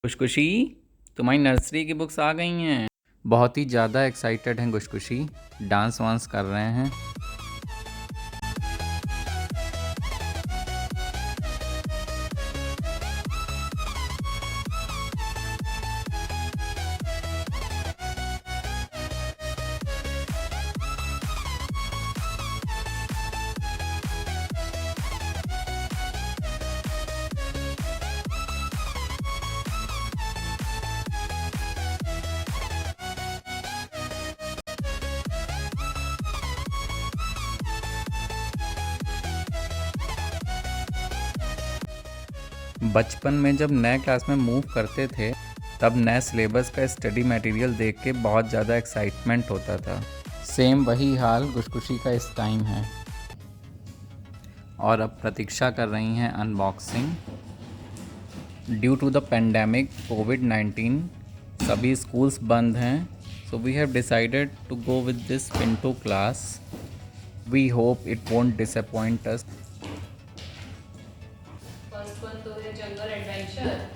खुशखुशी, तुम्हारी नर्सरी की बुक्स आ गई हैं। बहुत ही ज़्यादा एक्साइटेड हैं खुशखुशी, डांस वांस कर रहे हैं। बचपन में जब नए क्लास में मूव करते थे तब नए सिलेबस का स्टडी मटेरियल देख के बहुत ज़्यादा एक्साइटमेंट होता था। सेम वही हाल खुशखुशी का इस टाइम है और अब प्रतीक्षा कर रही हैं unboxing. Due to the pandemic कोविड-19 सभी स्कूल्स बंद हैं, so we have decided to go with this Pinto class. We hope it won't disappoint us. First one तो है jungle adventure,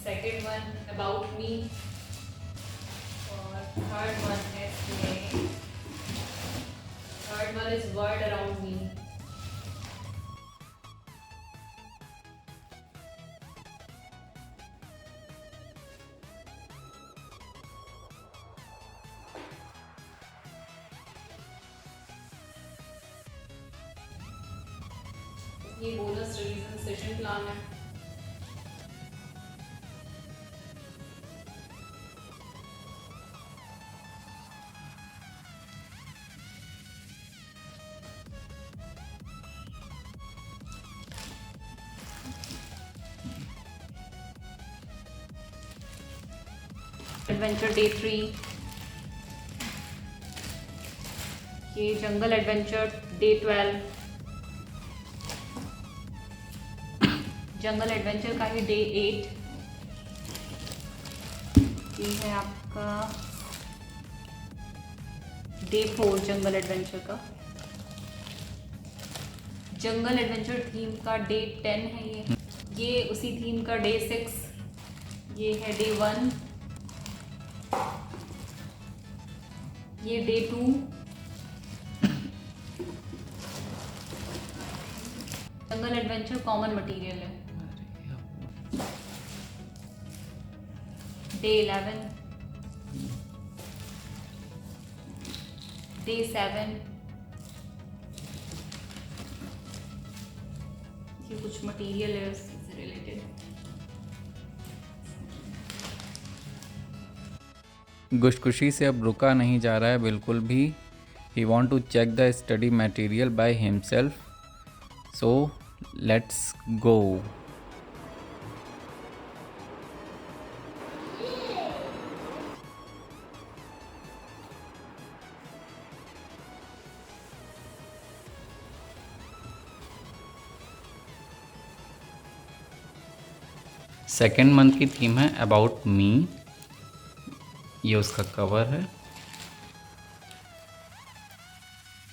second one about me और थर्ड वन है snake. Third one is word around me. ये bonus revision session plan है। Adventure day 3, ये jungle adventure day 12, jungle adventure का ही day 8, ये है आपका डे 4 जंगल एडवेंचर का। जंगल एडवेंचर थीम का डे 10 है ये उसी थीम का डे 6, ये है डे 1, ये डे 2, जंगल एडवेंचर कॉमन मटेरियल है। डे 11, डे 7, ये कुछ मटेरियल है उससे रिलेटेड। खुशखुशी से अब रुका नहीं जा रहा है बिल्कुल भी। He want to check the study material by himself, so let's go. Second month की थीम है अबाउट मी, ये उसका कवर है।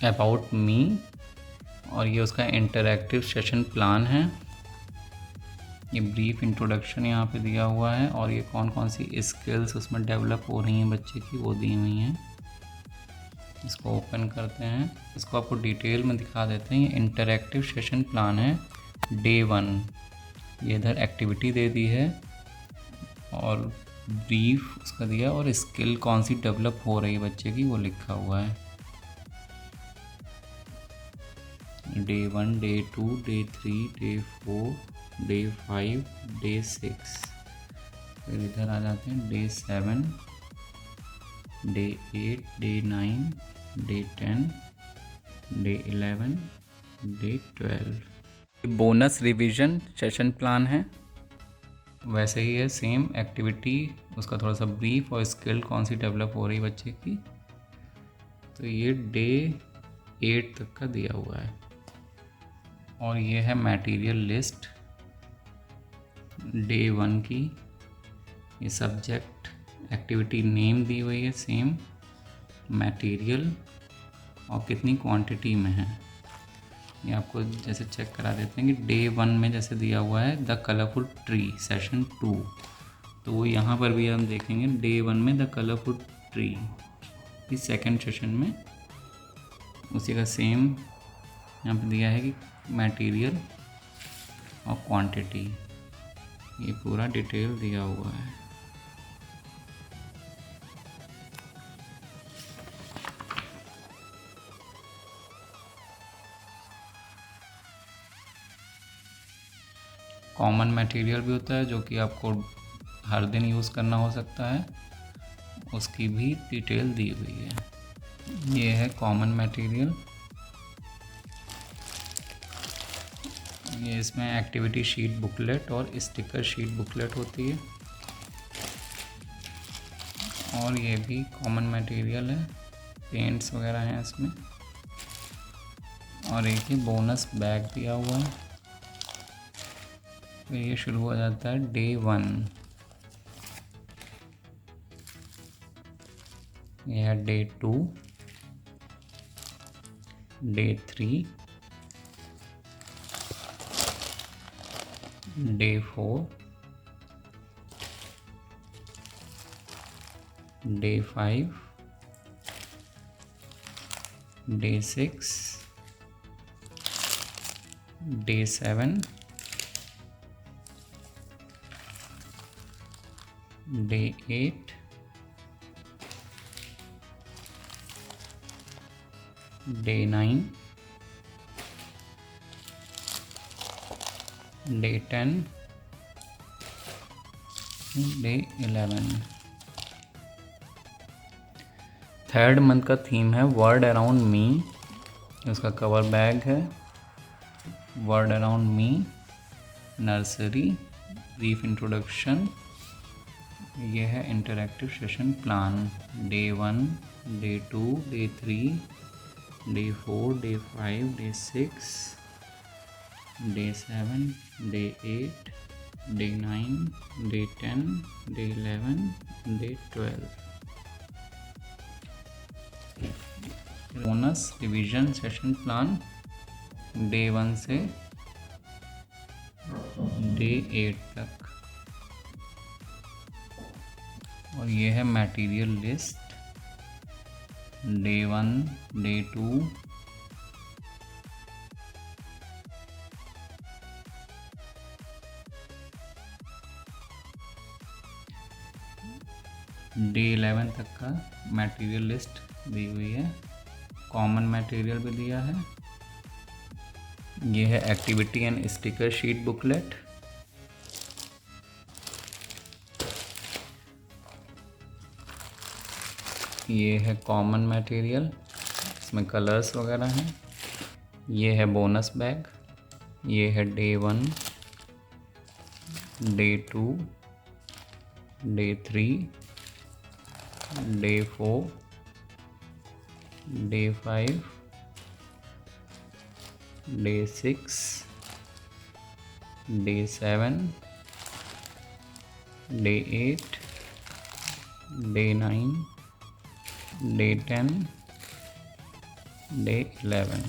अबाउट मी और ये उसका इंटरैक्टिव सेशन प्लान है। ये ब्रीफ इंट्रोडक्शन यहाँ पे दिया हुआ है और ये कौन कौन सी स्किल्स उसमें डेवलप हो रही हैं बच्चे की वो दी हुई हैं। इसको ओपन करते हैं, इसको आपको डिटेल में दिखा देते हैं। ये इंटरैक्टिव सेशन प्लान है डे 1। ये इधर एक्टिविटी दे दी है और ब्रीफ उसका दिया और स्किल कौन सी डेवलप हो रही है बच्चे की वो लिखा हुआ है। Day 1, day 2, day 3, day 4, day 5, day 6। फिर इधर आ जाते हैं day 7, day 8, day 9, day 10, day 11, day 12। Bonus revision session plan है, वैसे ही है सेम एक्टिविटी, उसका थोड़ा सा ब्रीफ और स्किल कौन सी डेवलप हो रही बच्चे की। तो ये डे 8 तक का दिया हुआ है। और ये है मटेरियल लिस्ट डे 1 की। ये सब्जेक्ट एक्टिविटी नेम दी हुई है सेम, मटेरियल और कितनी क्वांटिटी में है। ये आपको जैसे चेक करा देते हैं कि डे 1 में जैसे दिया हुआ है द कलरफुल ट्री सेशन 2, तो वो यहाँ पर भी हम देखेंगे डे 1 में द कलरफुल ट्री, इस सेकेंड सेशन में उसी का सेम यहाँ पे दिया है कि मटेरियल और क्वांटिटी, ये पूरा डिटेल दिया हुआ है। कॉमन मटेरियल भी होता है जो कि आपको हर दिन यूज़ करना हो सकता है, उसकी भी डिटेल दी हुई है। ये है कॉमन मटेरियल, ये इसमें एक्टिविटी शीट बुकलेट और स्टिकर शीट बुकलेट होती है, और ये भी कॉमन मटेरियल है, पेंट्स वगैरह हैं इसमें, और एक ही बोनस बैग दिया हुआ है। फिर ये शुरू हो जाता है डे 1, ये है day 2, day 3, day 4, day 5, day 6, day 7, day 8, day 9, day 10, day 11। Third month का थीम है वर्ड अराउंड मी, उसका कवर बैग है वर्ड अराउंड मी, नर्सरी, ब्रीफ इंट्रोडक्शन, ये है interactive session plan, day 1, day 2, day 3, day 4, day 5, day 6, day 7, day 8, day 9, day 10, day 11, day 12। Bonus revision session plan day 1 से day 8 तक, और ये है material list, day 1, day 2, day 11 तक का material list दी हुई है, कॉमन मटेरियल भी दिया है। ये है activity and sticker sheet booklet, ये है कॉमन मटेरियल, इसमें कलर्स वगैरह हैं। ये है बोनस बैग, ये है day 1, day 2, day 3, day 4, day 5, day 6, day 7, day 8, day 9, day 10, day 11।